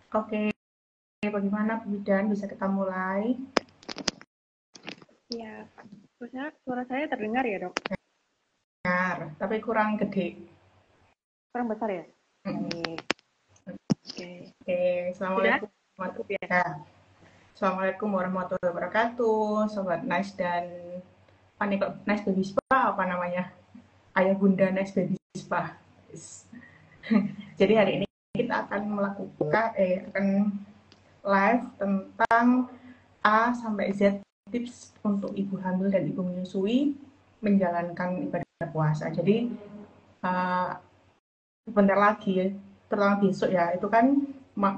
Oke, bagaimana Bu Bidan? Bisa kita mulai? Ya, suara saya terdengar ya dok? Benar, tapi kurang gede. Kurang besar ya? Mm. Baik, oke. Oke, Sudah Assalamualaikum. cukup ya? Ya, Assalamualaikum warahmatullahi wabarakatuh, Sobat Nice dan apa nih kok Nice Baby Spa apa namanya? Ayah Bunda Nice Baby Spa. Yes. Jadi hari ini kita akan akan live tentang A sampai Z tips untuk ibu hamil dan ibu menyusui menjalankan ibadah puasa. Jadi uh, sebentar lagi, terutama besok ya, itu kan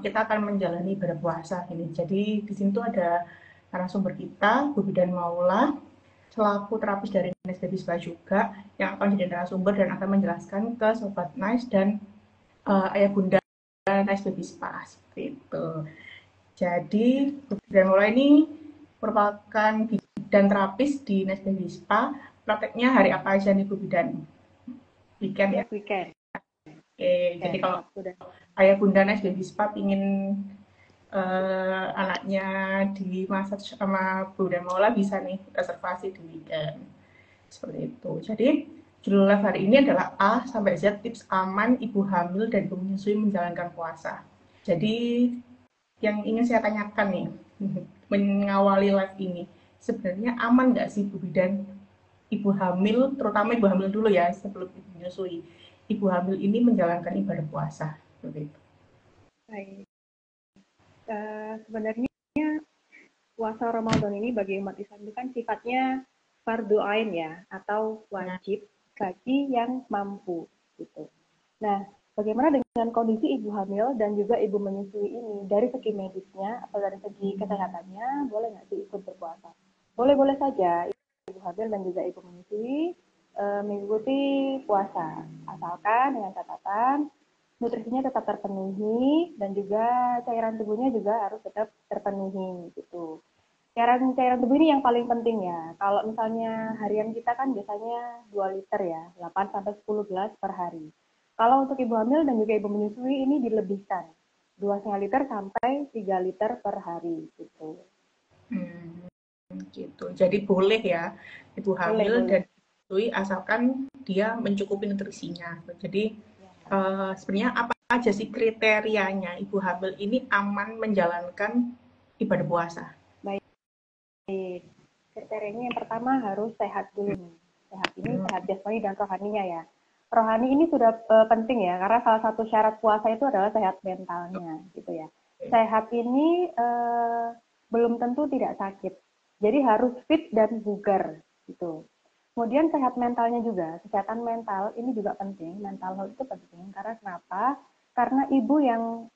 kita akan menjalani ibadah puasa ini. Jadi di sini tuh ada narasumber kita, Bu Bidan Maula, selaku terapis dari Nice Baby Spa juga, yang akan jadi narasumber dan akan menjelaskan ke Sobat Nice dan Ayah Bunda Nice Baby Spa, seperti itu. Jadi, Bu Bidan Maula ini merupakan bidan terapis di Nice Baby Spa. Prakteknya hari apa aja nih Bu Bidan? Weekend ya? Tiap weekend, Jadi weekend, kalau Sabtu dan Ayah Bunda Nes Baby Spa pingin anaknya dimasak sama Bunda Maula bisa nih reservasi di weekend seperti itu. Jadi judul live hari ini adalah A sampai Z tips aman ibu hamil dan ibu menyusui menjalankan puasa. Jadi yang ingin saya tanyakan nih mengawali live ini sebenarnya aman nggak sih Bu Bidan ibu hamil, terutama ibu hamil dulu ya sebelum ibu menyusui, ibu hamil ini menjalankan ibadah puasa seperti itu. baik. Sebenarnya puasa Ramadan ini bagi umat Islam itu kan sifatnya fardu ain ya, atau Nah, wajib bagi yang mampu gitu. Nah, bagaimana dengan kondisi ibu hamil dan juga ibu menyusui ini dari segi medisnya atau dari segi kesehatannya, boleh nggak sih ikut berpuasa? Boleh-boleh saja ibu hamil dan juga ibu menyusui mengikuti puasa, asalkan dengan catatan nutrisinya tetap terpenuhi dan juga cairan tubuhnya juga harus tetap terpenuhi gitu. Cairan tubuh ini yang paling penting ya. Kalau misalnya harian kita kan biasanya 2 liter ya, 8 sampai 10 gelas per hari. Kalau untuk ibu hamil dan juga ibu menyusui ini dilebihkan. 2,5 liter sampai 3 liter per hari gitu. hmm, gitu. Jadi boleh ya ibu Boleh, hamil dan boleh. menyusui asalkan dia mencukupi nutrisinya. Jadi Ya, sebenarnya apa aja sih kriterianya ibu hamil ini aman menjalankan ibadah puasa? baik. Kriterianya yang pertama harus sehat dulu nih. Sehat ini Hmm, sehat jasmani dan rohaninya ya. Rohani ini sudah penting ya, karena salah satu syarat puasa itu adalah sehat mentalnya gitu ya. Sehat ini belum tentu tidak sakit. Jadi harus fit dan bugar gitu. Kemudian sehat mentalnya juga, kesehatan mental ini juga penting, mental health itu penting karena kenapa? Karena ibu yang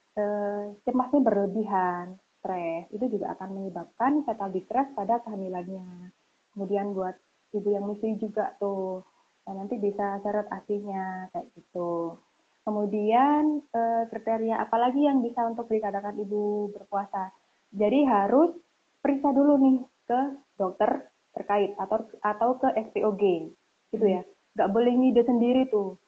cemasnya berlebihan, stres, itu juga akan menyebabkan fetal distress pada kehamilannya. Kemudian buat ibu yang menyusui juga tuh, nanti bisa seret asinya kayak gitu. Kemudian kriteria apalagi yang bisa untuk dikatakan ibu berpuasa. Jadi harus periksa dulu nih ke dokter terkait atau ke SPOG gitu hmm, ya. Nggak boleh ngide sendiri tuh.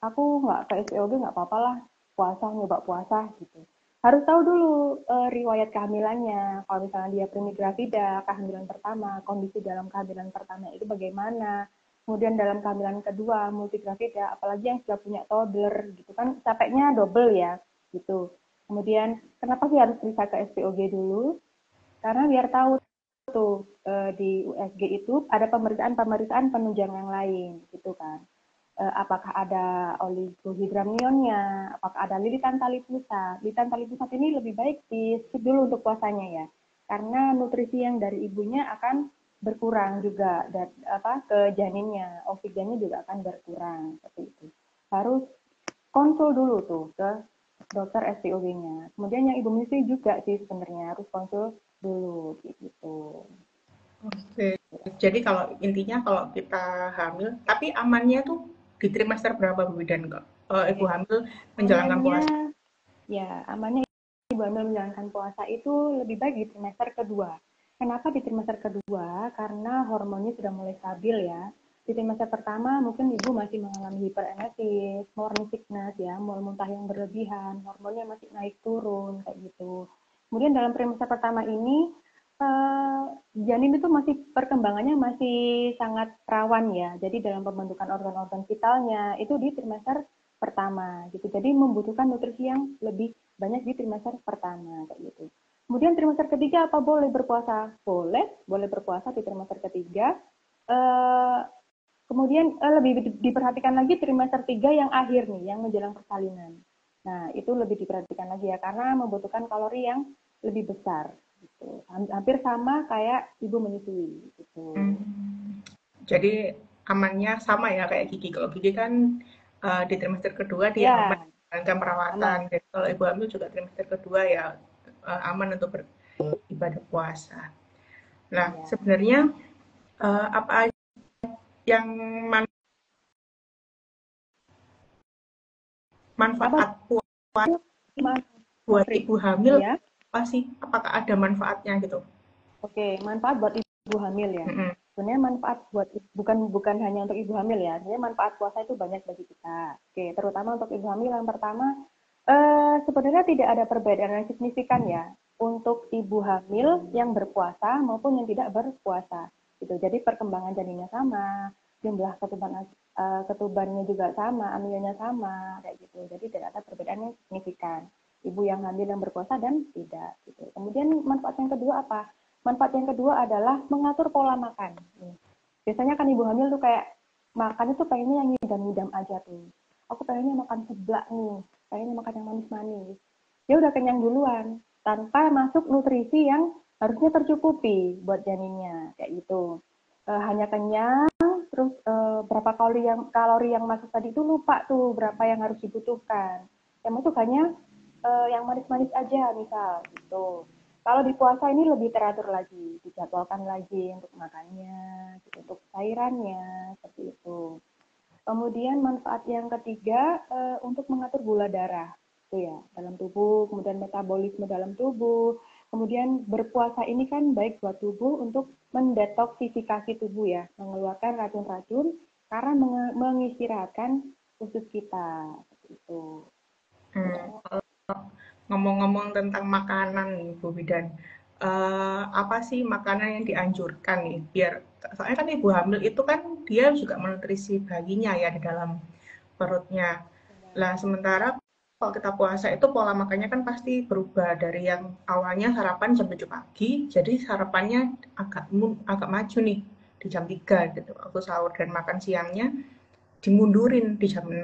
Aku nggak ke SPOG nggak apa-apa lah, puasa nyoba puasa gitu. Harus tahu dulu riwayat kehamilannya. Kalau misalnya dia primigravida, kehamilan pertama, kondisi dalam kehamilan pertama itu bagaimana. Kemudian dalam kehamilan kedua, multigravida, apalagi yang sudah punya toddler gitu kan, capeknya double ya gitu. Kemudian kenapa sih harus periksa ke SPOG dulu? Karena biar tahu tuh di USG itu ada pemeriksaan-pemeriksaan penunjang yang lain gitu kan. Apakah ada oligohidramnionnya, apakah ada lilitan tali pusat. Lilitan tali pusat ini lebih baik di skip dulu untuk puasanya ya. Karena nutrisi yang dari ibunya akan berkurang juga dan apa ke janinnya, oksigennya juga akan berkurang seperti itu. Harus konsul dulu tuh ke dokter SPOG-nya. Kemudian yang ibu menyusui juga sih sebenarnya harus konsul dulu gitu. oke. Jadi kalau intinya kalau kita hamil, tapi amannya tuh di trimester berapa Bu Bidan kok? Ibu hamil menjalankan Amannya puasa. amannya ibu hamil menjalankan puasa itu lebih baik di trimester kedua. Kenapa di trimester kedua? Karena hormonnya sudah mulai stabil ya. Di trimester pertama mungkin ibu masih mengalami hiperemesis, morning sickness ya, mual muntah yang berlebihan, hormonnya masih naik turun kayak gitu. Kemudian dalam trimester pertama ini janin itu masih perkembangannya masih sangat rawan ya. Jadi dalam pembentukan organ-organ vitalnya itu di trimester pertama gitu. Jadi membutuhkan nutrisi yang lebih banyak di trimester pertama kayak gitu. Kemudian trimester ketiga apa boleh berpuasa? Boleh berpuasa di trimester ketiga. Kemudian lebih diperhatikan lagi trimester 3 yang akhir nih, yang menjelang persalinan. Nah, itu lebih diperhatikan lagi ya, karena membutuhkan kalori yang lebih besar. Gitu. Hampir sama kayak ibu menyusui. Gitu. Jadi amannya sama ya kayak Gigi. Kalau Gigi kan di trimester kedua dia Ya, aman menjalankan perawatan. aman. Dan kalau ibu hamil juga trimester kedua ya aman untuk beribadah puasa. Nah, Ya. sebenarnya apa yang Apa manfaat puasa buat Fitri? ibu hamil Ya. apa sih? Apakah ada manfaatnya gitu? Oke, manfaat buat ibu hamil ya. Mm-mm. Sebenarnya manfaat buat bukan hanya untuk ibu hamil ya. Sebenarnya manfaat puasa itu banyak bagi kita. Oke, terutama untuk ibu hamil yang pertama sebenarnya tidak ada perbedaan yang signifikan ya untuk ibu hamil yang berpuasa maupun yang tidak berpuasa. Gitu. Jadi perkembangan janinnya sama, jumlah ketubannya juga sama, amilnya sama, kayak gitu. Jadi tidak ada perbedaan yang signifikan. Ibu yang hamil yang berpuasa dan tidak. Gitu. Kemudian manfaat yang kedua apa? Manfaat yang kedua adalah mengatur pola makan. Biasanya kan ibu hamil tuh kayak makan itu pengennya yang ngidam-ngidam aja tuh. Aku pengennya makan seblak nih, pengennya makan yang manis-manis. Dia udah kenyang duluan, tanpa masuk nutrisi yang harusnya tercukupi buat janinnya, kayak gitu. Hanya kenyang, terus berapa kalori yang masuk tadi itu lupa tuh berapa yang harus dibutuhkan. Yang masuk hanya yang manis-manis aja misal gitu. Kalau di puasa ini lebih teratur lagi, dijadwalkan lagi untuk makannya, gitu, untuk cairannya, seperti itu. Kemudian manfaat yang ketiga untuk mengatur gula darah, itu ya dalam tubuh, kemudian metabolisme dalam tubuh. Kemudian berpuasa ini kan baik buat tubuh untuk mendetoksifikasi tubuh ya, mengeluarkan racun-racun karena mengistirahatkan usus kita, seperti itu. Ngomong-ngomong tentang makanan nih Bu Bidan, apa sih makanan yang dianjurkan nih biar soalnya kan ibu hamil itu kan dia juga menutrisi bayinya ya di dalam perutnya. Lah sementara kalau kita puasa itu pola makannya kan pasti berubah dari yang awalnya sarapan jam 7 pagi, jadi sarapannya agak maju nih di jam 3 gitu waktu sahur dan makan siangnya dimundurin di jam 6.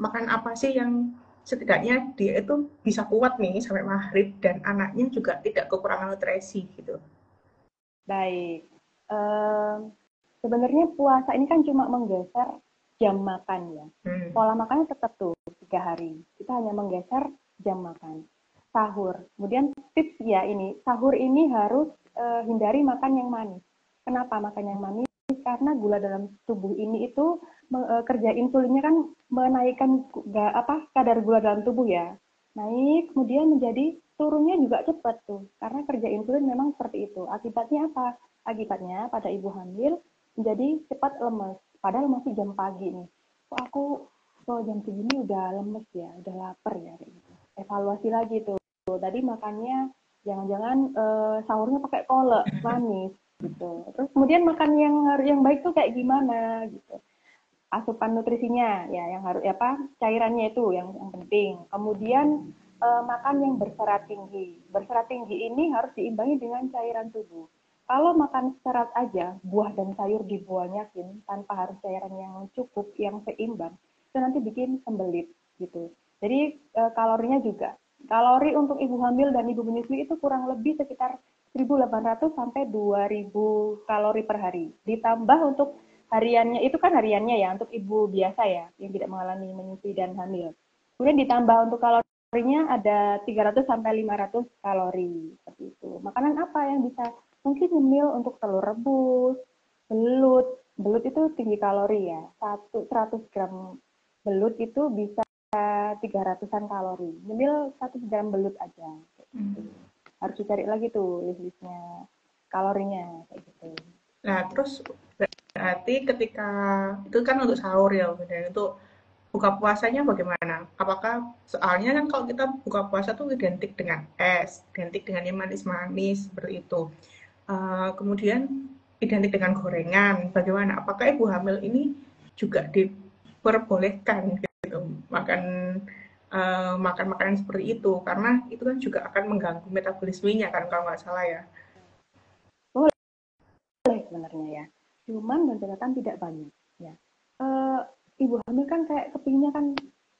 Makan apa sih yang setidaknya dia itu bisa kuat nih sampai maghrib dan anaknya juga tidak kekurangan nutrisi gitu. Baik. Sebenarnya puasa ini kan cuma menggeser jam makan ya. Pola makannya tetap tuh 3 hari. Kita hanya menggeser jam makan. Sahur. Kemudian tips ya ini, sahur ini harus hindari makan yang manis. Kenapa makan yang manis? Karena gula dalam tubuh ini itu kerja insulinnya kan menaikkan kadar gula dalam tubuh ya. Naik, kemudian menjadi turunnya juga cepat tuh. Karena kerja insulin memang seperti itu. Akibatnya apa? Akibatnya pada ibu hamil menjadi cepat lemes. Padahal masih jam pagi nih. Kok jam segini udah lemes ya, udah lapar ya kayak gitu. Evaluasi lagi tuh. Tadi makannya jangan-jangan sahurnya pakai kolak manis gitu. Terus kemudian makan yang baik tuh kayak gimana gitu. Asupan nutrisinya ya yang harus cairannya itu yang penting. Kemudian makan yang berserat tinggi. Berserat tinggi ini harus diimbangi dengan cairan tubuh. Kalau makan serat aja, buah dan sayur dibanyakin tanpa harus cairan yang cukup, yang seimbang, itu nanti bikin sembelit gitu. Jadi kalorinya juga. Kalori untuk ibu hamil dan ibu menyusui itu kurang lebih sekitar 1.800 sampai 2.000 kalori per hari. Ditambah untuk hariannya, itu kan hariannya ya untuk ibu biasa ya, yang tidak mengalami menyusui dan hamil. Kemudian ditambah untuk kalorinya ada 300 sampai 500 kalori seperti itu. Makanan apa yang bisa mungkin nyemil untuk telur rebus, belut. Belut itu tinggi kalori ya. 100 gram belut itu bisa 300-an kalori. Nyemil 1 gram belut aja. Gitu. Harus dicari lagi tuh list-listnya kalorinya kayak gitu. Nah, terus berarti ketika itu kan untuk sahur ya, dan itu buka puasanya bagaimana? Apakah soalnya kan kalau kita buka puasa tuh identik dengan es, identik dengan yang manis-manis seperti itu. Kemudian identik dengan gorengan. Bagaimana? Apakah ibu hamil ini juga diperbolehkan gitu makan makan makanan seperti itu? Karena itu kan juga akan mengganggu metabolismenya kan kalau nggak salah ya. Boleh sebenarnya ya. Cuman dan catatan tidak banyak ya. Eh, Ibu hamil kan kayak kepingnya kan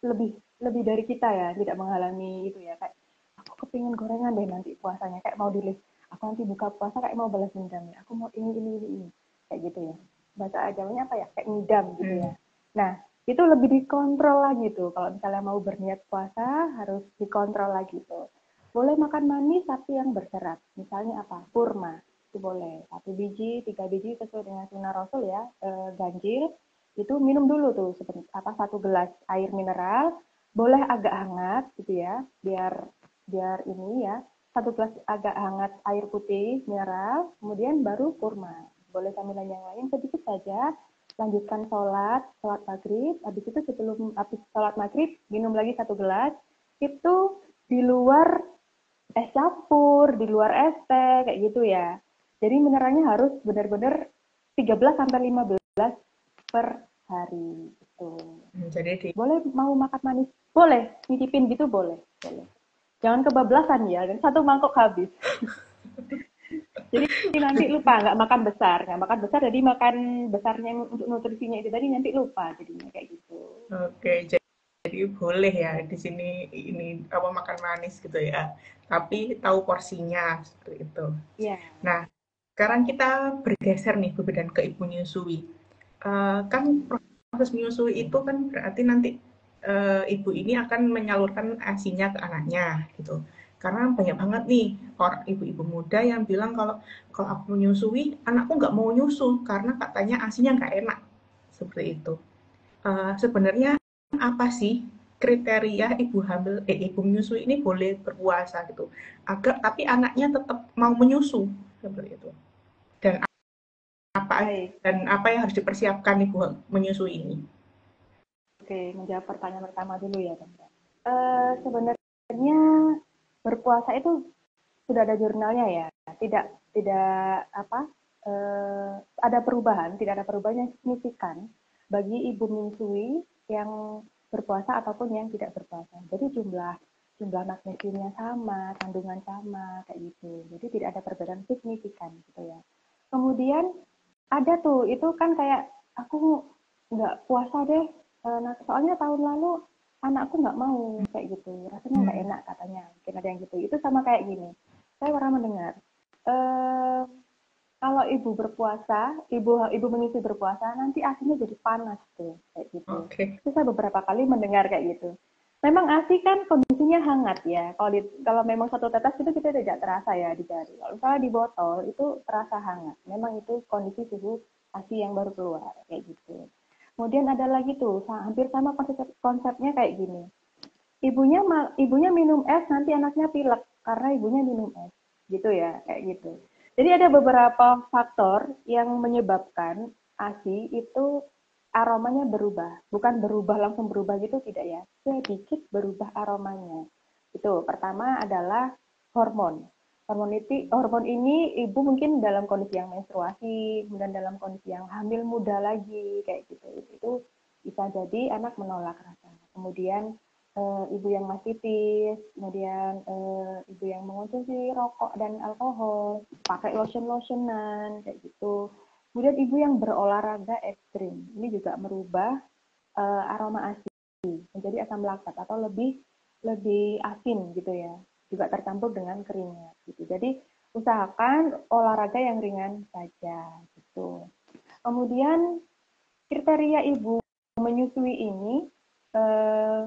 lebih lebih dari kita ya, tidak mengalami itu ya. Kayak aku kepingin gorengan deh nanti puasanya, kayak mau dilihat. Aku nanti buka puasa kayak mau balas dendam ya. Aku mau ini. Kayak gitu ya. Bahasa agamanya apa ya? Kayak ngidam gitu Hmm. ya. Nah, itu lebih dikontrol lagi tuh. Kalau misalnya mau berniat puasa, harus dikontrol lagi tuh. Boleh makan manis tapi yang berserat. Misalnya apa? Kurma itu boleh 1 biji 3 biji sesuai dengan sunnah Rasul ya, ganjil itu minum dulu tuh seperti apa 1 gelas air mineral, boleh agak hangat gitu ya, biar biar ini ya, 1 gelas agak hangat air putih mineral, kemudian baru kurma, boleh camilan yang lain sedikit saja, lanjutkan sholat sholat maghrib, habis itu sebelum habis sholat maghrib minum lagi 1 gelas, itu di luar es campur, di luar es teh, kayak gitu ya. Jadi mineralnya harus benar-benar 13 sampai 15 per hari gitu. Jadi di Boleh mau makan manis? Boleh, nyicipin gitu boleh, boleh. Jangan kebablasan ya, dan 1 mangkok habis. Jadi nanti lupa nggak makan besar jadi makan besarnya untuk nutrisinya itu tadi nanti lupa jadinya kayak gitu. oke, jadi boleh ya di sini ini apa makan manis gitu ya. Tapi tahu porsinya seperti itu. Iya. Nah, sekarang kita bergeser nih Bu Bidan ke ibu menyusui. Kan proses menyusui itu kan berarti nanti ibu ini akan menyalurkan ASI-nya ke anaknya gitu. Karena banyak banget nih orang ibu-ibu muda yang bilang kalau kalau aku menyusui, anakku nggak mau nyusu karena katanya ASI-nya nggak enak seperti itu. Sebenarnya apa sih kriteria ibu hamil ibu menyusui ini boleh berpuasa gitu agar tapi anaknya tetap mau menyusu seperti itu dan apa Baik. yang harus dipersiapkan ibu menyusui ini. Oke, menjawab pertanyaan pertama dulu ya, Tante. Sebenarnya berpuasa itu sudah ada jurnalnya ya, tidak tidak apa ada perubahan, tidak ada perubahan yang signifikan bagi ibu menyusui yang berpuasa ataupun yang tidak berpuasa. Jadi jumlah jumlah magnesiumnya sama, kandungan sama, kayak gitu. Jadi tidak ada perbedaan signifikan gitu ya. Kemudian ada tuh, itu kan kayak aku nggak puasa deh, nah soalnya tahun lalu anakku nggak mau kayak gitu, rasanya nggak Hmm. enak katanya, mungkin ada yang gitu. Itu sama kayak gini, saya pernah mendengar, eh, kalau ibu berpuasa, ibu menyusui berpuasa, nanti asinya jadi panas tuh, kayak gitu. Oke. Itu saya beberapa kali mendengar kayak gitu. Memang asi kan kondisinya hangat ya. Kalau memang 1 tetes itu kita tidak terasa ya di jari. Kalau misalnya di botol itu terasa hangat. Memang itu kondisi suhu asi yang baru keluar kayak gitu. Kemudian ada lagi tuh, hampir sama konsepnya kayak gini. Ibunya minum es, nanti anaknya pilek karena ibunya minum es. Gitu ya, kayak gitu. Jadi ada beberapa faktor yang menyebabkan ASI itu aromanya berubah. Bukan berubah langsung berubah gitu tidak ya. Sedikit berubah aromanya. Itu pertama adalah hormon. Hormon ini ibu mungkin dalam kondisi yang menstruasi, kemudian dalam kondisi yang hamil muda lagi kayak gitu. Itu bisa jadi anak menolak rasa. Kemudian ibu yang mastitis, kemudian ibu yang mengonsumsi rokok dan alkohol, pakai lotion-lotionan kayak gitu. Kemudian ibu yang berolahraga ekstrim, ini juga merubah aroma ASI menjadi asam laktat atau lebih lebih asin gitu ya, juga tercampur dengan keringat gitu. Jadi usahakan olahraga yang ringan saja gitu. Kemudian kriteria ibu menyusui ini, eh,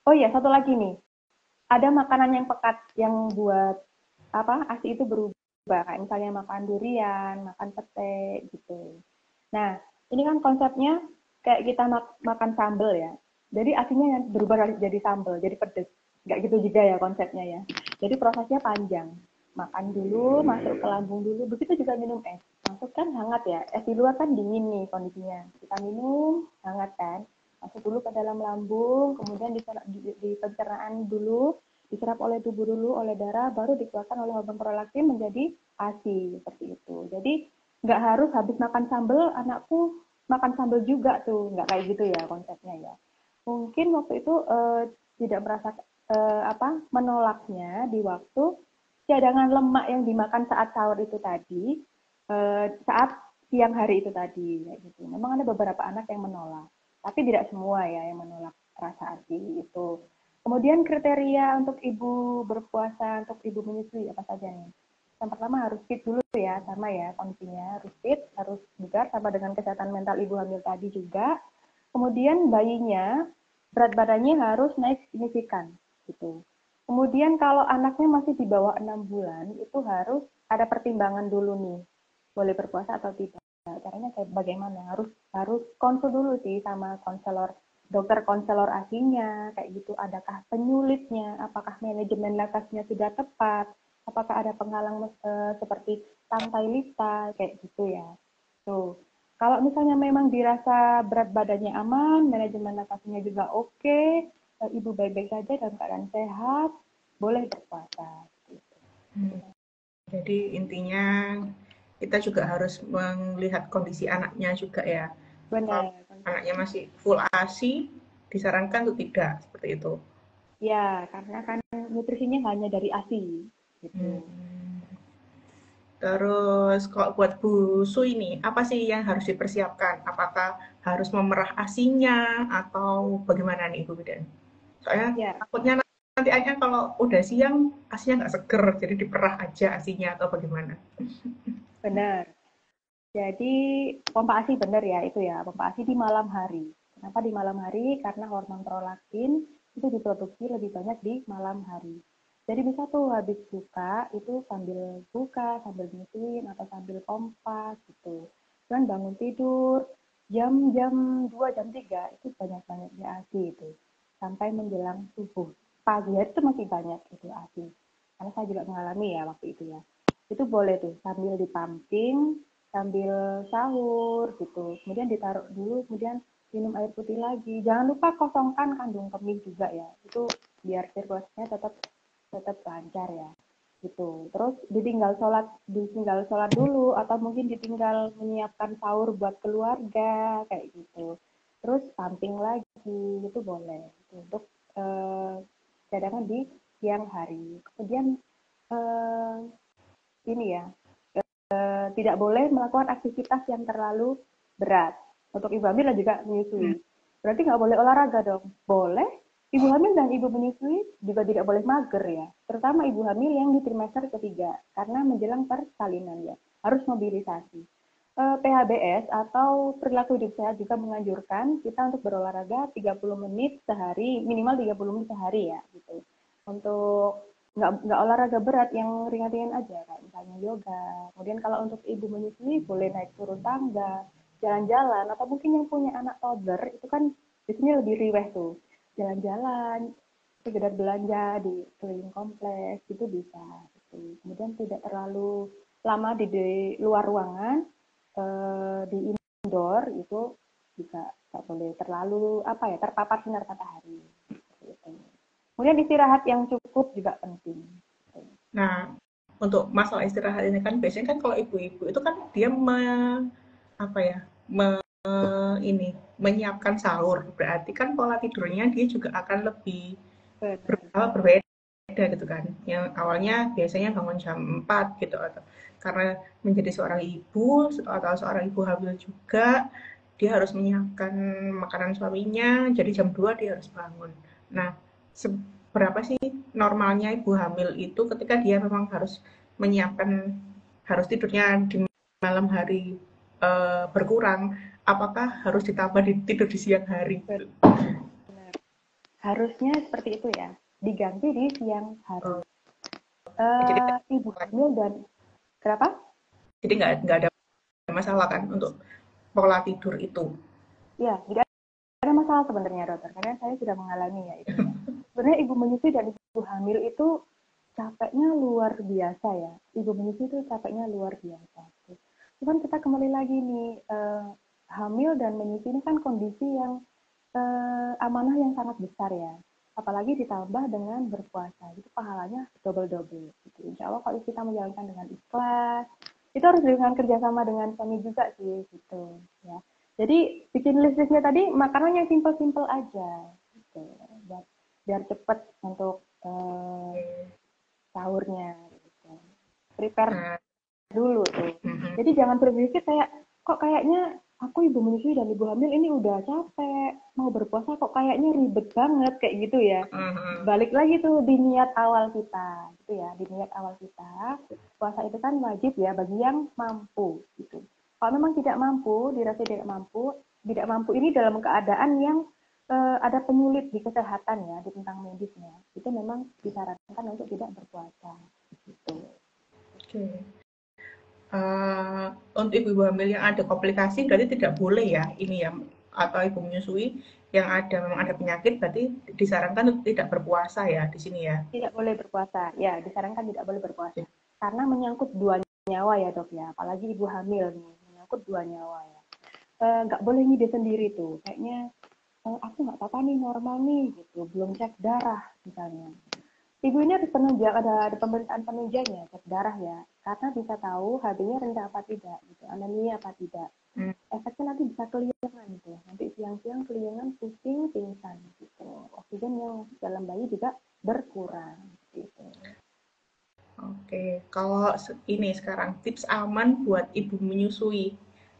oh iya satu lagi nih, ada makanan yang pekat yang buat apa ASI itu berubah, kayak misalnya makan durian, makan pete gitu. Nah, ini kan konsepnya kayak kita makan sambal ya. Jadi asinya berubah jadi sambal, jadi pedes. Nggak gitu juga ya konsepnya ya. Jadi prosesnya panjang. Makan dulu, masuk ke lambung dulu, begitu juga minum es. masuk kan hangat ya, es di luar kan dingin nih kondisinya, kita minum hangat kan, masuk dulu ke dalam lambung, kemudian di pencernaan dulu, diserap oleh tubuh dulu, oleh darah, baru dikeluarkan oleh hormon prolaktin menjadi ASI, seperti itu. Jadi nggak harus habis makan sambal, anakku makan sambal juga tuh, nggak kayak gitu ya konsepnya ya. Mungkin waktu itu tidak merasa menolaknya di waktu cadangan lemak yang dimakan saat sahur itu tadi, saat siang hari itu tadi, ya gitu. Memang ada beberapa anak yang menolak, tapi tidak semua ya yang menolak rasa ASI itu. Kemudian kriteria untuk ibu berpuasa, untuk ibu menyusui apa saja nih? Yang pertama harus fit dulu ya, sama ya kondisinya, harus fit, harus bugar, sama dengan kesehatan mental ibu hamil tadi juga. Kemudian bayinya berat badannya harus naik signifikan gitu. Kemudian kalau anaknya masih di bawah 6 bulan, itu harus ada pertimbangan dulu nih, boleh berpuasa atau tidak. Caranya kayak bagaimana? Harus konsul dulu sih sama konselor, dokter konselor asinya, kayak gitu. Adakah penyulitnya? Apakah manajemen laktasnya sudah tepat? Apakah ada penghalang seperti tangkai lista, kayak gitu ya. Tuh. Kalau misalnya memang dirasa berat badannya aman, manajemen laktasnya juga oke, ibu baik-baik saja dalam keadaan sehat, boleh berpuasa. Gitu. Jadi intinya kita juga harus melihat kondisi anaknya juga ya. Kalau Benar. anaknya masih full ASI, disarankan untuk tidak seperti itu. Ya, karena kan nutrisinya hanya dari ASI. Gitu. Terus kalau buat Bu Su ini, apa sih yang harus dipersiapkan? Apakah harus memerah asinya atau bagaimana nih Ibu Bidan? Soalnya Ya, takutnya nanti aja kalau udah siang asinya nggak seger, jadi diperah aja asinya atau bagaimana? benar. Jadi pompa ASI benar ya itu ya, pompa ASI di malam hari. Kenapa di malam hari? Karena hormon prolaktin itu diproduksi lebih banyak di malam hari. Jadi bisa tuh habis buka itu sambil buka, sambil nyusuin atau sambil pompa gitu. Dan bangun tidur jam-jam 2 jam 3 itu banyak-banyaknya ASI itu. Sampai menjelang subuh. Pagi hari itu masih banyak itu ASI. Karena saya juga mengalami ya waktu itu ya. Itu boleh tuh sambil dipamping, sambil sahur gitu. Kemudian ditaruh dulu, kemudian minum air putih lagi. Jangan lupa kosongkan kandung kemih juga ya. Itu biar sirkulasinya tetap tetap lancar ya. Gitu. Terus ditinggal sholat dulu atau mungkin ditinggal menyiapkan sahur buat keluarga kayak gitu. Terus pumping lagi itu boleh untuk cadangan di siang hari. Kemudian eh, ini ya tidak boleh melakukan aktivitas yang terlalu berat untuk ibu hamil dan juga menyusui. Berarti nggak boleh olahraga dong? Boleh. Ibu hamil dan ibu menyusui juga tidak boleh mager ya, terutama ibu hamil yang di trimester ketiga, karena menjelang persalinan ya, harus mobilisasi. PHBS atau perilaku hidup sehat juga menganjurkan kita untuk berolahraga 30 menit sehari, minimal 30 menit sehari ya, gitu. Untuk nggak olahraga berat yang ringan-ringan aja kayak misalnya yoga. Kemudian kalau untuk ibu menyusui boleh naik turun tangga, jalan-jalan, atau mungkin yang punya anak toddler itu kan biasanya lebih riweh tuh, jalan-jalan, sekedar belanja di keliling kompleks itu bisa gitu. Kemudian tidak terlalu lama di luar ruangan, di indoor itu juga nggak boleh terlalu terpapar sinar matahari gitu. Kemudian istirahat yang cukup juga penting. Nah, untuk masalah istirahat ini kan biasanya kan kalau ibu-ibu itu kan dia apa ya, ini menyiapkan sahur. Berarti kan pola tidurnya dia juga akan lebih Benar. berbeda gitu kan. Yang awalnya biasanya bangun jam 4 gitu atau karena menjadi seorang ibu atau seorang ibu hamil juga dia harus menyiapkan makanan suaminya, jadi jam 2 dia harus bangun. Nah, seberapa sih normalnya ibu hamil itu ketika dia memang harus menyiapkan harus tidurnya di malam hari berkurang, apakah harus ditambah tidur di siang hari? Benar. Harusnya seperti itu ya. Diganti di siang hari. Oh, jadi Ibu hamil dan kenapa? jadi nggak ada masalah kan untuk pola tidur itu. Ya, tidak ada masalah sebenarnya dokter, karena saya sudah mengalami ya itu ya. Sebenarnya ibu menyusui dan ibu hamil itu capeknya luar biasa ya. Ibu menyusui itu capeknya luar biasa. Cuman kita kembali lagi nih, hamil dan menyusui ini kan kondisi yang amanah yang sangat besar ya. Apalagi ditambah dengan berpuasa, itu pahalanya double-double. Gitu. Insya Allah kalau kita menjalankan dengan ikhlas, itu harus dengan kerjasama dengan suami juga sih, gitu. Ya. Jadi bikin list-listnya tadi makanan yang simple-simple aja, gitu. Biar cepet untuk sahurnya. Gitu. Prepare dulu tuh. Jadi jangan berpikir kayak kok kayaknya aku ibu menyusui dan ibu hamil ini udah capek mau berpuasa kok kayaknya ribet banget kayak gitu ya. Balik lagi tuh di niat awal kita gitu ya, di niat awal kita puasa itu kan wajib ya bagi yang mampu gitu. Kalau memang tidak mampu, dirasa tidak mampu ini dalam keadaan yang ada penyulit di kesehatan ya, di tentang medisnya, itu memang disarankan untuk tidak berpuasa gitu. Oke. Untuk ibu hamil yang ada komplikasi berarti tidak boleh ya ini ya, atau ibu menyusui yang memang ada penyakit berarti disarankan untuk tidak berpuasa ya di sini ya. Tidak boleh berpuasa, ya disarankan tidak boleh berpuasa karena menyangkut dua nyawa ya dok ya, apalagi ibu hamil nih menyangkut dua nyawa ya. Nggak boleh ngide sendiri tuh, kayaknya aku nggak apa-apa nih normal nih gitu, belum cek darah misalnya. Ibu ini harus penunjang, ada pemeriksaan penunjangnya, cek darah ya, karena bisa tahu HB-nya rendah apa tidak, gitu, anemia apa tidak. Efeknya nanti bisa keliengan gitu, nanti siang-siang keliengan, pusing, pingsan gitu. Oksigen yang dalam bayi juga berkurang gitu. Oke, kalau ini sekarang tips aman buat ibu menyusui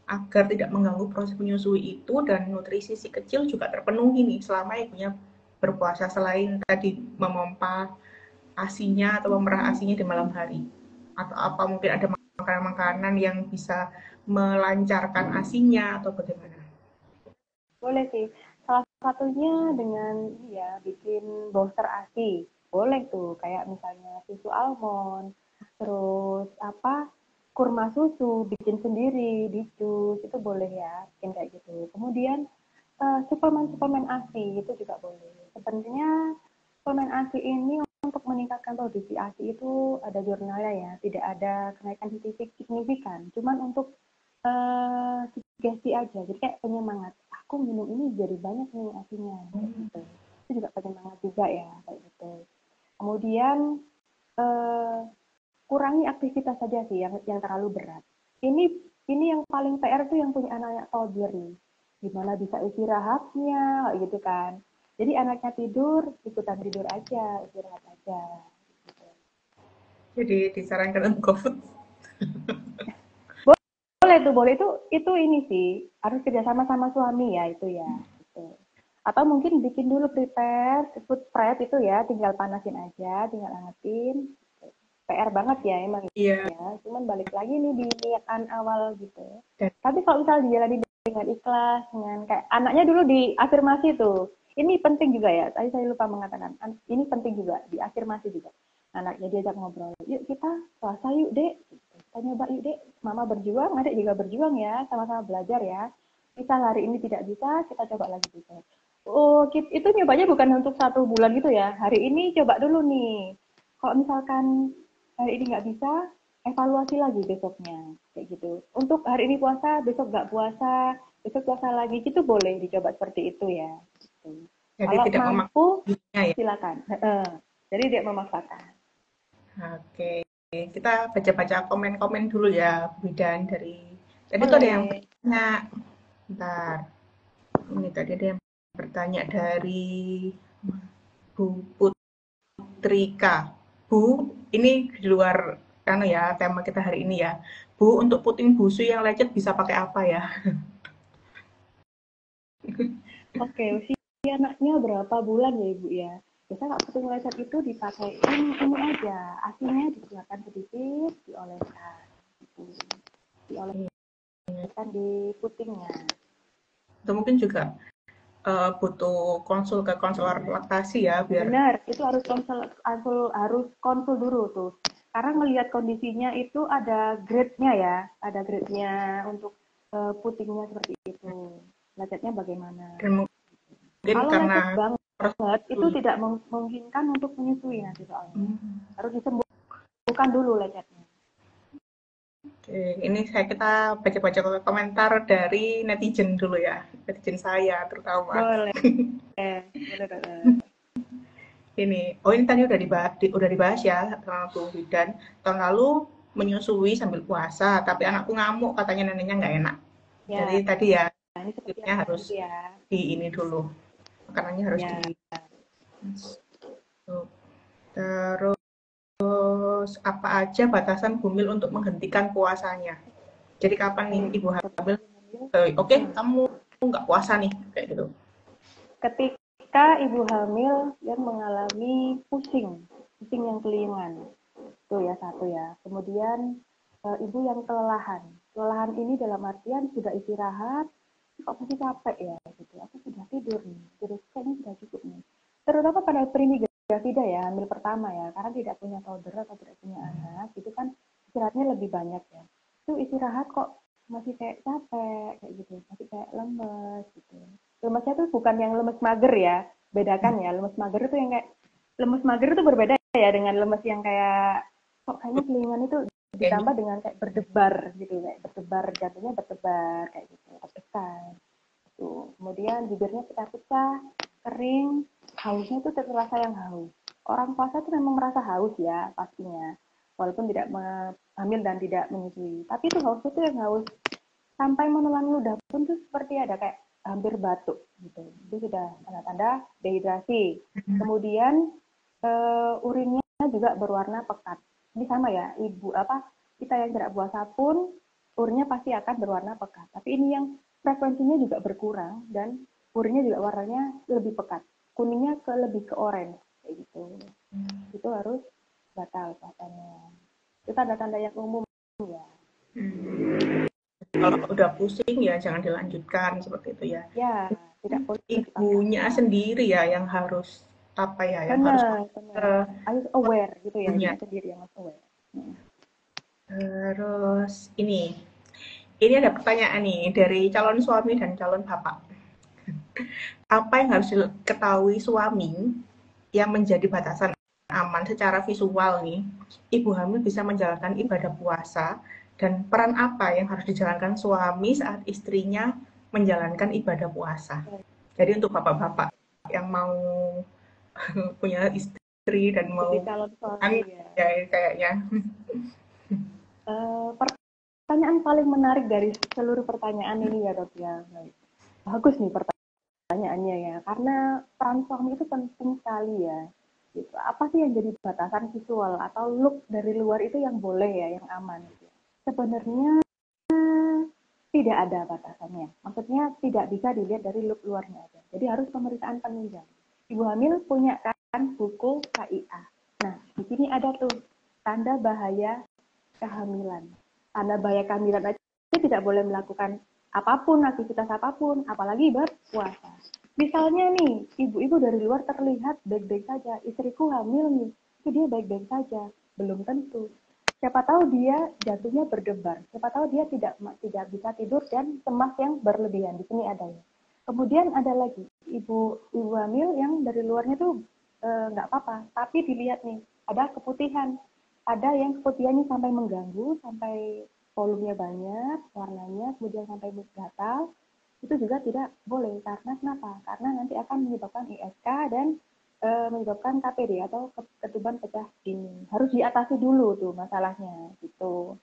agar tidak mengganggu proses menyusui itu dan nutrisi si kecil juga terpenuhi nih selama ibunya berpuasa selain tadi memompa asinya atau memerah asinya di malam hari, atau apa mungkin ada makanan-makanan yang bisa melancarkan asinya atau bagaimana? Boleh sih, salah satunya dengan ya bikin booster ASI, boleh tuh kayak misalnya susu almond, terus apa kurma susu bikin sendiri di jus itu boleh ya bikin kayak gitu. Kemudian suplemen ASI itu juga boleh. Sebenarnya suplemen ASI ini untuk meningkatkan produksi ASI itu ada jurnalnya ya, tidak ada kenaikan signifikan. Cuman untuk sugesti aja, jadi kayak penyemangat. Aku minum ini jadi banyak nih ASINya, kayak gitu. Itu juga penyemangat juga ya, kayak gitu. Kemudian eh, kurangi aktivitas saja sih yang terlalu berat. Ini yang paling PR tuh yang punya anak-anak toddler nih. Gimana bisa istirahatnya, gitu kan. Jadi anaknya tidur, ikutan tidur aja, istirahat aja. Gitu. Jadi disarankan untuk GoFood. Boleh tuh, boleh itu ini sih harus kerjasama sama suami ya itu ya. Gitu. Atau mungkin bikin dulu prepare food prep itu ya, tinggal panasin aja, tinggal angetin. PR banget ya emang Iya. ya. Cuman balik lagi nih di niatan awal gitu. Dan Tapi kalau misalnya dijalani dengan ikhlas, dengan kayak anaknya dulu diafirmasi tuh. Ini penting juga ya. Tadi saya lupa mengatakan. Ini penting juga diafirmasi juga. Anaknya diajak ngobrol. Yuk kita puasa yuk dek. Kita nyoba yuk dek. Mama berjuang, adik juga berjuang ya. Sama-sama belajar ya. Misal hari ini tidak bisa, kita coba lagi besok. Oh, itu nyobanya bukan untuk 1 bulan gitu ya. Hari ini coba dulu nih. Kalau misalkan hari ini nggak bisa, evaluasi lagi besoknya. Kayak gitu. Untuk hari ini puasa, besok nggak puasa, besok puasa lagi. Gitu boleh dicoba seperti itu ya. Gitu. jadi Kalau tidak mampu, memaksa ya. silakan. Jadi dia memaksakan. Oke, kita baca-baca komen-komen dulu ya, Bidan dari tadi tuh ada yang Boleh. bertanya. Bentar. Ini tadi ada yang bertanya dari Bu Putrika. Bu, ini di luar kan ya tema kita hari ini ya. Bu, untuk puting busu yang lecet bisa pakai apa ya? Oke, usia anaknya berapa bulan ya Ibu ya? Biasanya kalau puting lecet itu dipakein ini aja, asinya dikeluarkan sedikit, dioleskan. Gitu. Dioleskan di putingnya. Atau mungkin juga butuh konsul ke konselor laktasi ya biar. Benar, itu harus konsul dulu tuh. Karena melihat kondisinya itu ada grade-nya ya, ada grade-nya untuk putingnya seperti itu. Lecetnya bagaimana? Dan mungkin Kalau karena lecet harus banget itu tidak memungkinkan untuk menyusui nanti soalnya. Harus disembuhkan dulu lecetnya. Oke, ini kita baca-baca komentar dari netizen dulu ya, netizen saya terutama. Boleh, boleh, boleh. Ini tadi udah dibahas ya sama Bu Widan. Tahun lalu menyusui sambil puasa, tapi anakku ngamuk katanya neneknya nggak enak. Jadi Ya, tadi ya, ini seperti kulitnya yang tadi harus itu ya. di ini dulu, makanannya harus di. Ya, Terus apa aja batasan Bumil untuk menghentikan puasanya? Jadi kapan nih baik. ibu hamil? Sebelum Oke, hmm. kamu nggak puasa nih kayak gitu. Ketika ibu hamil yang mengalami pusing, pusing yang keliungan, itu ya satu ya. Kemudian ibu yang kelelahan. Kelelahan ini dalam artian sudah istirahat, kok masih capek ya gitu. Aku sudah tidur nih, tidur kayaknya sudah cukup nih. Terutama pada primigravida ya, hamil pertama ya, karena tidak punya toddler atau tidak punya anak, itu kan istirahatnya lebih banyak ya. Itu istirahat kok masih kayak capek kayak gitu, masih kayak lemes gitu. Lemesnya tuh bukan yang lemes mager ya, bedakan ya. Lemes mager itu yang kayak lemes mager itu berbeda ya dengan lemes yang kayak kok kayaknya kelingan itu Kayaknya ditambah dengan kayak berdebar gitu, kayak berdebar, jantungnya berdebar kayak gitu, tekan tuh. Kemudian bibirnya pecah-pecah, kering, hausnya tuh terasa yang haus. Orang puasa tuh memang merasa haus ya pastinya, walaupun tidak hamil dan tidak menyusui. Tapi itu haus itu yang haus sampai menelan ludah pun tuh seperti ada kayak hampir batuk gitu. Itu sudah tanda-tanda dehidrasi. Kemudian urinnya juga berwarna pekat. Ini sama ya, ibu apa kita yang tidak puasa pun urinnya pasti akan berwarna pekat. Tapi ini yang frekuensinya juga berkurang dan urinnya juga warnanya lebih pekat. Kuningnya lebih ke orange kayak gitu. Itu harus batal puasanya. Itu tanda-tanda yang umum ya. kalau udah pusing ya jangan dilanjutkan seperti itu ya. Ya, tidak boleh Ibunya dipaksakan. sendiri ya yang harus apa ya, yang harus Benar, ke benar. Harus aware gitu ya, ibunya. ibunya sendiri yang harus aware. Terus ini ada pertanyaan nih dari calon suami dan calon bapak. Apa yang harus diketahui suami yang menjadi batasan aman secara visual nih, ibu hamil bisa menjalankan ibadah puasa dan peran apa yang harus dijalankan suami saat istrinya menjalankan ibadah puasa. Jadi untuk bapak-bapak yang mau punya istri dan Jadi mau calon suami anak ya. ya kayaknya. Pertanyaan paling menarik dari seluruh pertanyaan ini ya dok ya. Bagus nih pertanyaannya ya, karena peran suami itu penting sekali ya. Gitu. Apa sih yang jadi batasan visual atau look dari luar itu yang boleh ya, yang aman? Gitu. Sebenarnya tidak ada batasannya. Maksudnya tidak bisa dilihat dari look luarnya aja. Jadi harus pemeriksaan penunjang. Ibu hamil punya kan buku KIA. Nah, di sini ada tuh tanda bahaya kehamilan. Tanda bahaya kehamilan aja tidak boleh melakukan apapun, aktivitas apapun, apalagi berpuasa. Misalnya nih, ibu-ibu dari luar terlihat baik-baik saja. Istriku hamil nih, itu dia baik-baik saja. Belum tentu. Siapa tahu dia jantungnya berdebar. Siapa tahu dia tidak bisa tidur dan cemas yang berlebihan. Di sini ada ya. Kemudian ada lagi ibu hamil yang dari luarnya tuh nggak apa-apa, tapi dilihat nih ada keputihan, ada yang keputihannya sampai mengganggu, sampai volumenya banyak, warnanya, kemudian sampai gatal, itu juga tidak boleh. Karena kenapa? Karena nanti akan menyebabkan ISK dan menyebabkan KPD atau ketuban pecah dini. Harus diatasi dulu tuh masalahnya gitu.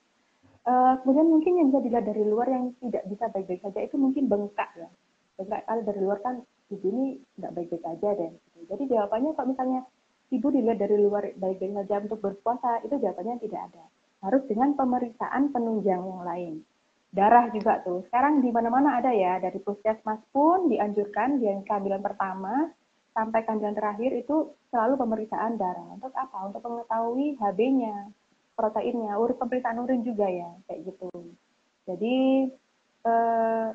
Kemudian mungkin yang bisa dilihat dari luar yang tidak bisa baik-baik saja itu mungkin bengkak ya. Bengkak kalau dari luar kan ibu ini nggak baik-baik aja deh. Jadi jawabannya kalau misalnya ibu dilihat dari luar baik-baik saja untuk berpuasa, itu jawabannya tidak ada. Harus dengan pemeriksaan penunjang yang lain. Darah juga tuh. Sekarang di mana-mana ada ya, dari puskesmas pun dianjurkan di kehamilan pertama sampai kehamilan terakhir itu selalu pemeriksaan darah. Untuk apa? Untuk mengetahui HB-nya, proteinnya, pemeriksaan urin juga ya, kayak gitu. Jadi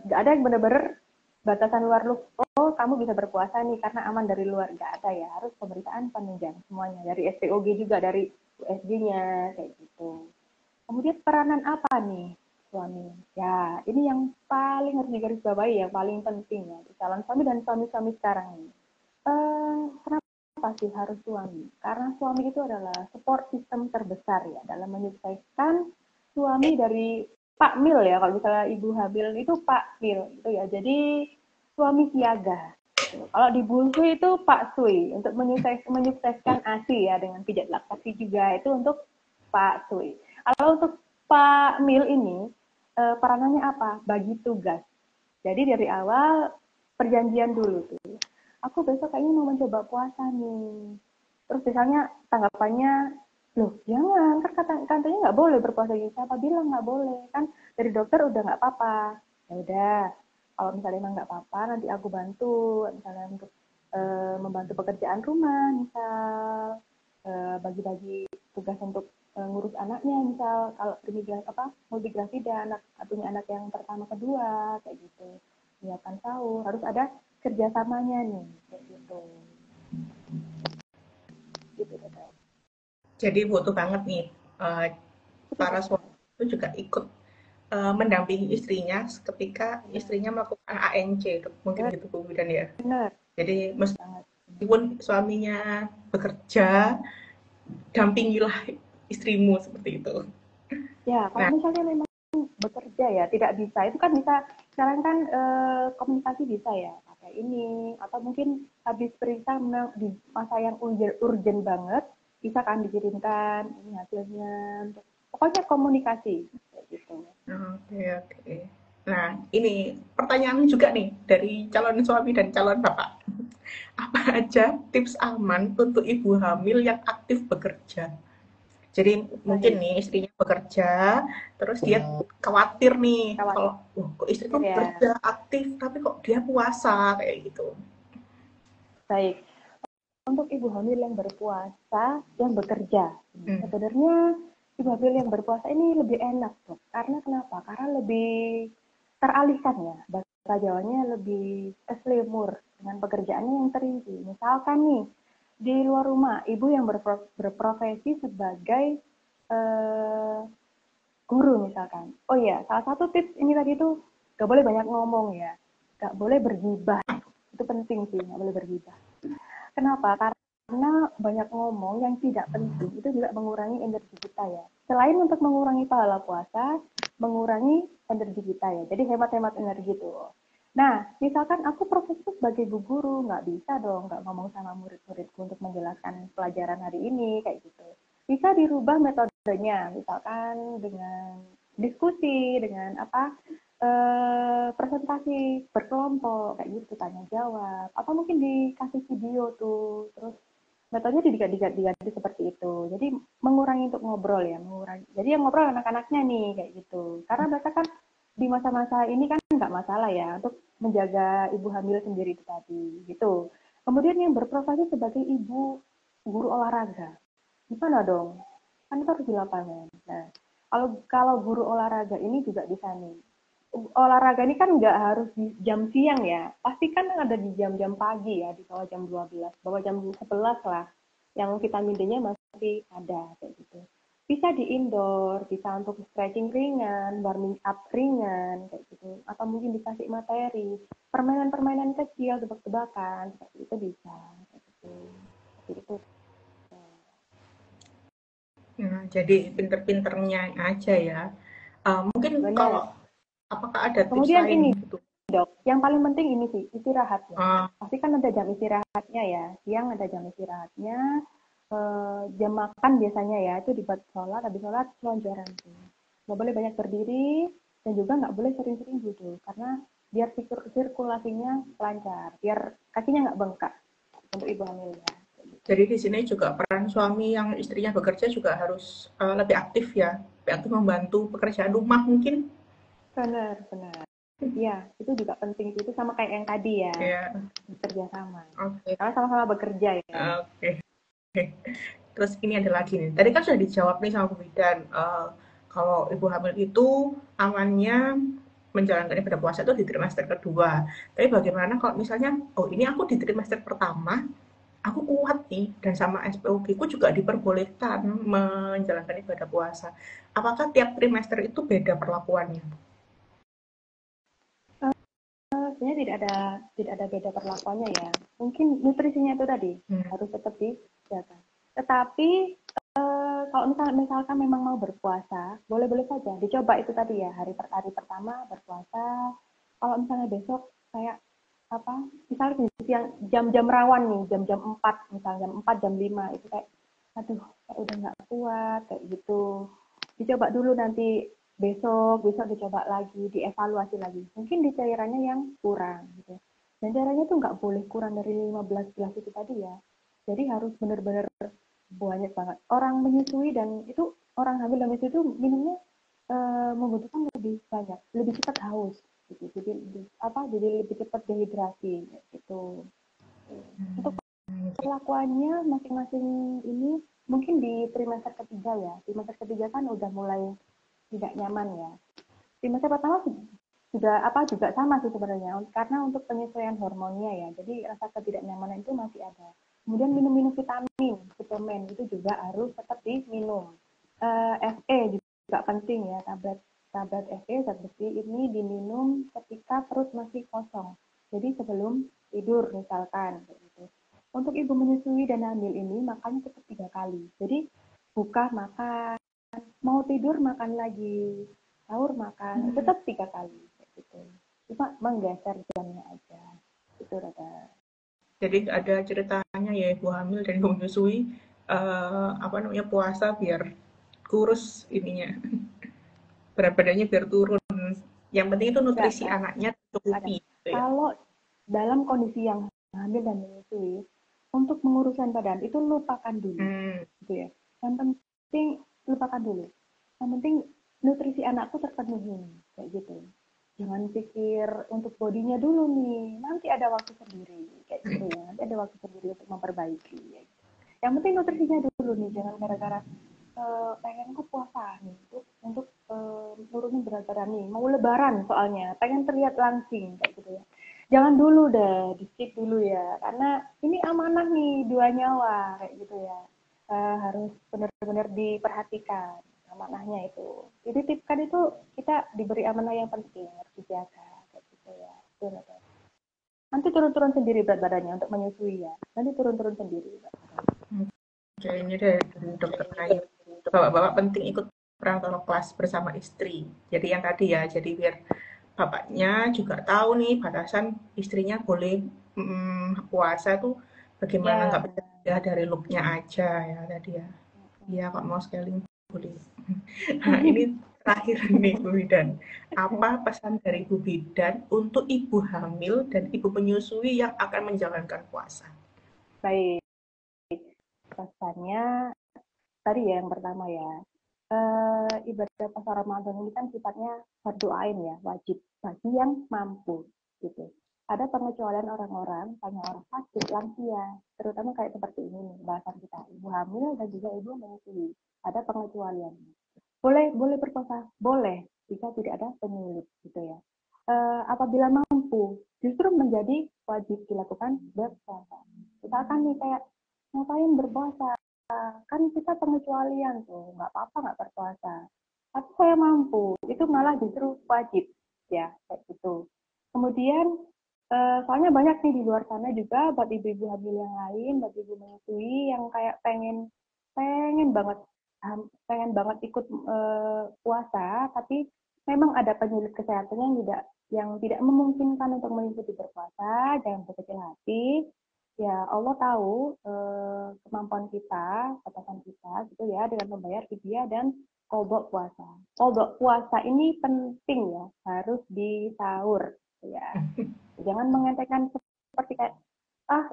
nggak ada yang benar-benar batasan luar look. Oh, kamu bisa berpuasa nih karena aman dari luar. Nggak ada ya, harus pemeriksaan penunjang semuanya. Dari SPOG juga, dari USG-nya, kayak gitu. Kemudian peranan apa nih suami? Ya, ini yang paling harus digarisbawahi, yang paling penting ya, calon suami dan suami-suami sekarang ini. Kenapa sih harus suami? Karena suami itu adalah support system terbesar ya dalam menyelesaikan suami dari Pak Mil ya, kalau misalnya ibu hamil itu Pak Mil itu ya. Jadi suami siaga. Kalau di Bungsu itu Pak Sui untuk menyukseskan ASI ya dengan pijat laktasi juga itu untuk Pak Sui. Kalau untuk Pak Mil ini peranannya apa? Bagi tugas. Jadi dari awal perjanjian dulu tuh. Aku besok kayaknya mau mencoba puasa nih. Terus misalnya tanggapannya, loh jangan, kan katanya nggak boleh berpuasa gitu. Siapa bilang nggak boleh? Kan dari dokter udah nggak apa-apa. Ya udah, kalau misalnya emang nggak apa-apa, nanti aku bantu. Misalnya untuk membantu pekerjaan rumah, misal bagi-bagi tugas untuk ngurus anaknya, misal kalau multigrafida anak punya anak yang pertama kedua kayak gitu, menyiapkan sahur harus ada kerjasamanya nih kayak gitu gitu deh. Jadi butuh banget nih uh, para suami itu juga ikut mendampingi istrinya ketika istrinya melakukan ANC, mungkin gitu Bu Bidan ya. Benar Jadi banget. meskipun suaminya bekerja, dampingilah istrimu seperti itu. Ya kalau Nah, misalnya memang bekerja ya tidak bisa itu kan bisa sekarang kan komunikasi bisa ya pakai ini atau mungkin habis periksa di masa yang urgent banget bisa kan dikirimkan ini hasilnya pokoknya komunikasi kayak gitu. oke, oke. Nah, ini pertanyaan juga nih dari calon suami dan calon bapak. Apa aja tips aman untuk ibu hamil yang aktif bekerja? Jadi mungkin Baik, nih istrinya bekerja, terus dia khawatir nih khawatir kalau kok istriku ya. bekerja aktif tapi kok dia puasa kayak gitu. Baik, untuk ibu hamil yang berpuasa, yang bekerja, Hmm. sebenarnya ibu hamil yang berpuasa ini lebih enak tuh. Karena kenapa? Karena lebih teralihkan ya. Bahasa Jawanya lebih keselimur dengan pekerjaannya yang terinci. Misalkan nih, di luar rumah, ibu yang berprofesi sebagai eh, guru misalkan. Oh iya, salah satu tips ini tadi tuh gak boleh banyak ngomong ya. Gak boleh bergibah. Itu penting sih, gak boleh bergibah. Kenapa? Karena banyak ngomong yang tidak penting itu juga mengurangi energi kita ya. Selain untuk mengurangi pahala puasa, mengurangi energi kita ya. Jadi hemat-hemat energi tuh. Nah, misalkan aku profesi sebagai bu guru, nggak bisa dong nggak ngomong sama murid-muridku untuk menjelaskan pelajaran hari ini kayak gitu. Bisa dirubah metodenya, misalkan dengan diskusi, dengan apa presentasi berkelompok kayak gitu tanya jawab atau mungkin dikasih video tuh terus metodenya diganti seperti itu jadi mengurangi untuk ngobrol ya mengurangi jadi yang ngobrol anak-anaknya nih kayak gitu karena mereka kan di masa-masa ini kan nggak masalah ya untuk menjaga ibu hamil sendiri itu tadi gitu kemudian yang berprofesi sebagai ibu guru olahraga gimana dong kan itu harus di lapangan nah kalau guru olahraga ini juga bisa nih olahraga ini kan nggak harus di jam siang ya. Pasti kan ada di jam-jam pagi ya, di bawah jam 12, bawah jam 11 lah. Yang vitamin D-nya masih ada kayak gitu. Bisa di indoor, bisa untuk stretching ringan, warming up ringan kayak gitu. Atau mungkin dikasih materi, permainan-permainan kecil, tebak-tebakan, seperti itu bisa. Kayak gitu. Seperti itu. Nah, jadi pinter-pinternya aja ya. Mungkin kalau Benar. apakah ada tips Kemudian lain ini gitu? Dok, yang paling penting ini sih, istirahat ya. Uh, Pasti kan ada jam istirahatnya ya. Siang ada jam istirahatnya, jam makan biasanya ya, itu dibuat sholat, habis sholat selonjoran tuh. Nggak boleh banyak berdiri, dan juga nggak boleh sering-sering duduk, karena biar sirkulasinya lancar, biar kakinya nggak bengkak untuk ibu hamil ya. jadi di sini juga peran suami yang istrinya bekerja juga harus lebih aktif ya, lebih aktif membantu pekerjaan rumah mungkin. Benar, benar. Iya, itu juga penting sih. Itu sama kayak yang tadi ya, Ya, bekerja sama. oke, Karena sama-sama bekerja ya. oke. Terus ini ada lagi nih. Tadi kan sudah dijawab nih sama Bu Bidan. Kalau ibu hamil itu amannya menjalankan ibadah puasa itu di trimester kedua. Tapi bagaimana kalau misalnya, oh ini aku di trimester pertama, aku kuat nih, dan sama SPOG ku juga diperbolehkan menjalankan ibadah puasa. Apakah tiap trimester itu beda perlakuannya? Sebenarnya tidak ada beda perlakuannya ya. Mungkin nutrisinya itu tadi Hmm. harus tetap dijaga. Tetapi Kalau misalkan memang mau berpuasa, boleh-boleh saja dicoba itu tadi ya, hari pertama berpuasa. Kalau misalnya besok kayak apa? Misalnya di siang jam-jam rawan nih, jam-jam 4, misalnya jam 4, jam 5 itu kayak aduh, kayak udah nggak kuat kayak gitu. Dicoba dulu nanti besok, besok dicoba lagi, dievaluasi lagi. Mungkin di cairannya yang kurang gitu. Dan caranya tuh nggak boleh kurang dari 15 gelas itu tadi ya. Jadi harus benar-benar banyak banget. Orang menyusui dan itu orang hamil dan menyusui itu minumnya membutuhkan lebih banyak, lebih cepat haus gitu. Jadi lebih cepat dehidrasi gitu. Untuk perlakuannya masing-masing ini mungkin di trimester ketiga ya. Trimester ketiga kan udah mulai tidak nyaman ya. Trimester pertama sudah juga sama sih sebenarnya karena untuk penyesuaian hormonnya ya. Jadi rasa ketidaknyamanan itu masih ada. Kemudian minum-minum vitamin, suplemen itu juga harus tetap diminum. Fe juga penting ya, tablet Fe zat besi ini diminum ketika perut masih kosong. Jadi sebelum tidur misalkan gitu. Untuk ibu menyusui dan hamil ini makannya tetap 3 kali. Jadi buka makan, mau tidur makan lagi, sahur makan, tetap 3 kali gitu. Cuma menggeser jamnya aja. Itu rada. Jadi ada ceritanya ya ibu hamil dan ibu menyusui puasa biar kurus ininya, berat badannya biar turun. Yang penting itu Enggak, nutrisi Kak. anaknya Ada. tercukupi gitu ya. Kalau dalam kondisi yang hamil dan menyusui, untuk mengurusan badan itu lupakan dulu, Hmm. gitu ya. Yang penting lupakan dulu. Yang penting nutrisi anakku terpenuhi, kayak gitu. Jangan pikir untuk bodinya dulu nih, nanti ada waktu sendiri, kayak gitu ya. Nanti ada waktu sendiri untuk memperbaiki. Ya. Yang penting nutrisinya dulu nih, jangan gara-gara pengen aku puasa nih untuk nurunin berat badan nih, mau lebaran soalnya, pengen terlihat langsing kayak gitu ya. Jangan dulu deh, di skip dulu ya, karena ini amanah nih 2 nyawa kayak gitu ya. Harus benar-benar diperhatikan amanahnya itu. Dititipkan itu kita diberi amanah yang penting harus dijaga kayak gitu ya. Benar. Nanti turun-turun sendiri berat badannya untuk menyusui ya. Nanti turun-turun sendiri. Oke, ini dari dokter Ayu. Bapak-bapak penting ikut perantau kelas bersama istri. Jadi yang tadi ya, jadi biar bapaknya juga tahu nih batasan istrinya boleh puasa tuh bagaimana, Ya nggak bisa benar. ya dari looknya aja ya tadi ya. Iya, Pak mau sekali boleh. Nah, Hmm. ini terakhir nih Bu Bidan. Apa pesan dari Bu Bidan untuk ibu hamil dan ibu menyusui yang akan menjalankan puasa? Baik, pesannya tadi ya yang pertama ya. Ibadah puasa Ramadan ini kan sifatnya fardu ain ya, wajib bagi yang mampu gitu. Ada pengecualian orang-orang, hanya orang sakit, lansia, terutama kayak seperti ini nih, bahasan kita, ibu hamil dan juga ibu menyusui. Ada pengecualian. Boleh boleh berpuasa, boleh jika tidak ada penyulit gitu ya. Apabila mampu, justru menjadi wajib dilakukan berpuasa. Misalkan nih kayak ngapain berpuasa? Kan kita pengecualian tuh, nggak apa-apa nggak berpuasa. Tapi saya mampu, itu malah justru wajib ya kayak gitu. Kemudian soalnya banyak nih di luar sana juga buat ibu-ibu hamil yang lain, buat ibu menyusui yang kayak pengen pengen banget pengen banget ikut puasa, tapi memang ada penyulit kesehatan yang tidak memungkinkan untuk mengikuti berpuasa. Jangan berkecil hati. Ya Allah tahu kemampuan kita, ketaatan kita, gitu ya, dengan membayar fidyah dan kodok puasa. Kodok puasa ini penting ya, harus disahur, ya. Jangan mengentengkan seperti kayak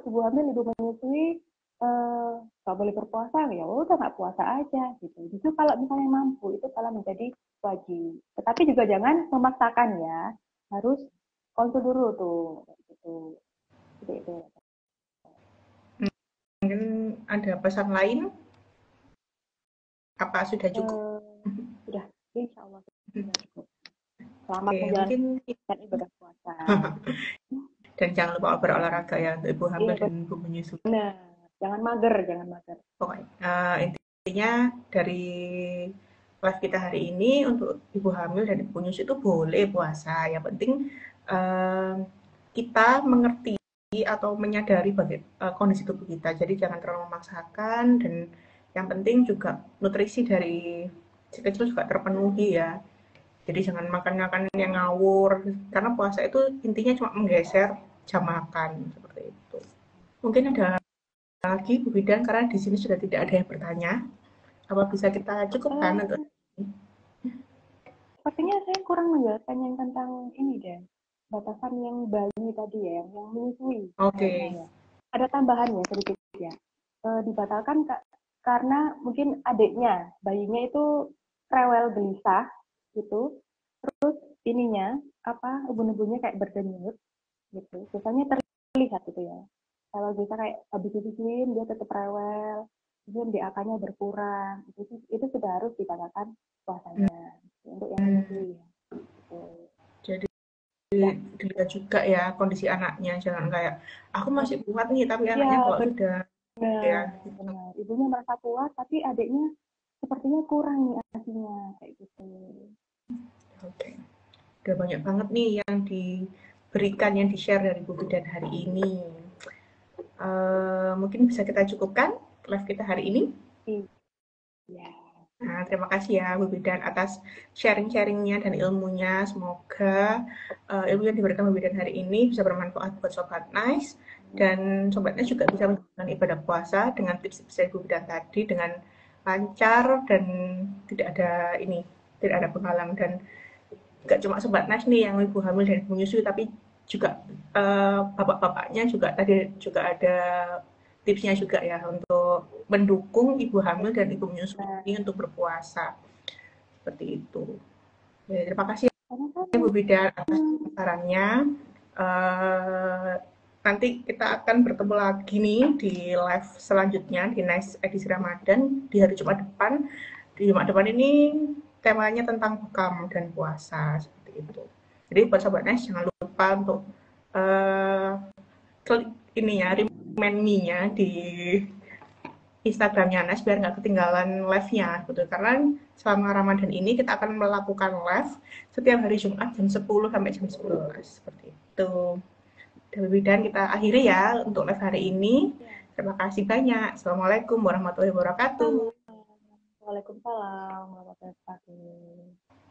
ibu hamil, ibu menyusui nggak boleh berpuasa, ya udah nggak puasa aja gitu. Justru kalau misalnya mampu itu kalau menjadi wajib. Tetapi juga jangan memaksakan ya, harus konsul dulu tuh gitu. Gitu. Mungkin ada pesan lain? Apa sudah cukup? Eh, sudah, insya Allah sudah cukup. Selamat Oke, mungkin menjalankan ibadah puasa. dan jangan lupa berolahraga ya untuk ibu hamil Iya dan ibu menyusui. benar, jangan mager, jangan mager. Pokoknya intinya dari live kita hari ini untuk ibu hamil dan ibu menyusui itu boleh puasa. Yang penting eh, kita mengerti atau menyadari kondisi tubuh kita. Jadi jangan terlalu memaksakan dan Yang penting juga nutrisi dari si kecil juga terpenuhi ya. Jadi jangan makan makanan yang ngawur, karena puasa itu intinya cuma menggeser jam makan seperti itu. Mungkin ada lagi Bu Bidan, karena di sini sudah tidak ada yang bertanya. Apa bisa kita cukupkan untuk Eh, Sepertinya saya kurang menjelaskan yang tentang ini deh, batasan yang bayi tadi ya, yang menyusui oke. kayaknya ya. Ada tambahannya sedikit ya. Dibatalkan karena mungkin adiknya, bayinya itu rewel gelisah gitu. Terus ininya apa ubun-ubunnya kayak berdenyut gitu. Biasanya terlihat gitu ya. Kalau bisa kayak habis disusuin dia tetap rewel, kemudian DAK-nya berkurang. Itu sudah harus dikatakan puasanya untuk yang Hmm, menyusui ya. Gitu. jadi Ya, dilihat juga ya kondisi anaknya, jangan kayak aku masih kuat nih tapi anaknya ya kok sudah ya benar, gitu. benar. Ibunya merasa kuat, tapi adiknya sepertinya kurang nih asinya kayak gitu. Oke, udah banyak banget nih yang diberikan, yang di-share dari Bu Bidan hari ini. Mungkin bisa kita cukupkan live kita hari ini. Iya. Nah, terima kasih ya Bu Bidan atas sharing-sharingnya dan ilmunya. Semoga ilmu yang diberikan Bu Bidan hari ini bisa bermanfaat buat Sobat Nice. Dan Sobat Nice juga bisa menjalankan ibadah puasa dengan tips-tips dari Bu Bidan tadi dengan lancar dan tidak ada ini, tidak ada penghalang. Dan gak cuma Sobat Nice nih yang ibu hamil dan ibu menyusui, tapi juga bapak-bapaknya juga tadi juga ada tipsnya juga ya untuk mendukung ibu hamil dan ibu menyusui Nah, untuk berpuasa seperti itu. Ya, terima kasih karena kan Bu Bidan atas sarannya. Uh, Nanti kita akan bertemu lagi nih di live selanjutnya di Nice edisi Ramadan di hari Jumat depan. Di Jumat depan ini temanya tentang bekam dan puasa seperti itu. Jadi buat Sobat Nice jangan lupa untuk uh, klik ini ya, remind me-nya di Instagramnya Nas biar nggak ketinggalan live-nya gitu. Karena selama Ramadan ini kita akan melakukan live setiap hari Jumat jam 10 sampai jam 11 seperti itu. Dan kita akhiri ya untuk live hari ini. ya, Terima kasih banyak. Assalamualaikum warahmatullahi sama. wabarakatuh. Waalaikumsalam warahmatullahi wabarakatuh.